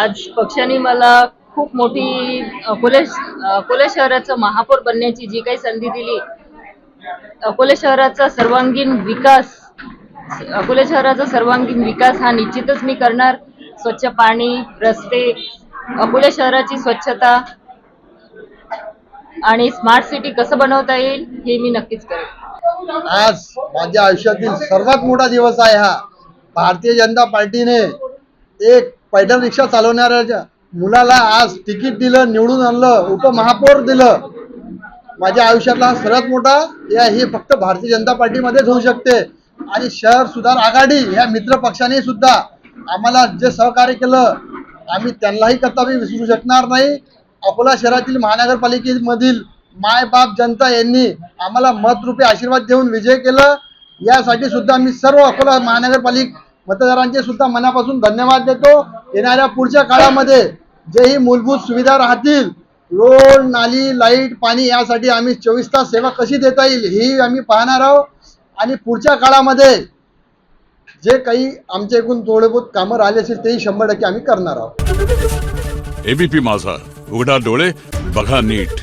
आज पक्षाने मला खूप मोठी अकोले शहराचं महापौर बनण्याची जी काही संधी दिली, अकोले शहराचा सर्वांगीण विकास हा निश्चितच मी करणार. स्वच्छ पाणी, रस्ते, अकोले शहराची स्वच्छता आणि स्मार्ट सिटी कसं बनवता येईल हे मी नक्कीच करेन. आज माझ्या आयुष्यातील सर्वात मोठा दिवस आहे हा. भारतीय जनता पार्टीने एक पैदल रिक्षा चालवणाऱ्या मुलाला आज तिकीट दिलं, निवडून आणलं, उपमहापौर दिलं. माझ्या आयुष्यातला सर्वात मोठा हे फक्त भारतीय जनता पार्टीमध्येच होऊ शकते. आणि शहर सुधार आघाडी या मित्र पक्षाने सुद्धा आम्हाला जे सहकार्य केलं, आम्ही त्यांनाही कदापि विसरू शकणार नाही. अकोला शहरातील महानगरपालिकेमधील मायबाप जनता यांनी आम्हाला मतरूपी आशीर्वाद देऊन विजय केलं. यासाठी सुद्धा मी सर्व अकोला महानगरपालिका मतदारांचे सुद्धा मनापासून धन्यवाद देतो. येणाऱ्या पुढच्या काळामध्ये जेही मूलभूत सुविधा राहतील, रोड, नाली, लाईट, पाणी, यासाठी आम्ही 24 तास सेवा कशी देता येईल ही आम्ही पाहणार आहोत. आणि पुढच्या काळामध्ये जे काही आमच्या एकूण थोडे बहुत कामं राहिले असेल तेही 100% आम्ही करणार आहोत. एबीपी माझा, उघडा डोळे बघा नीट.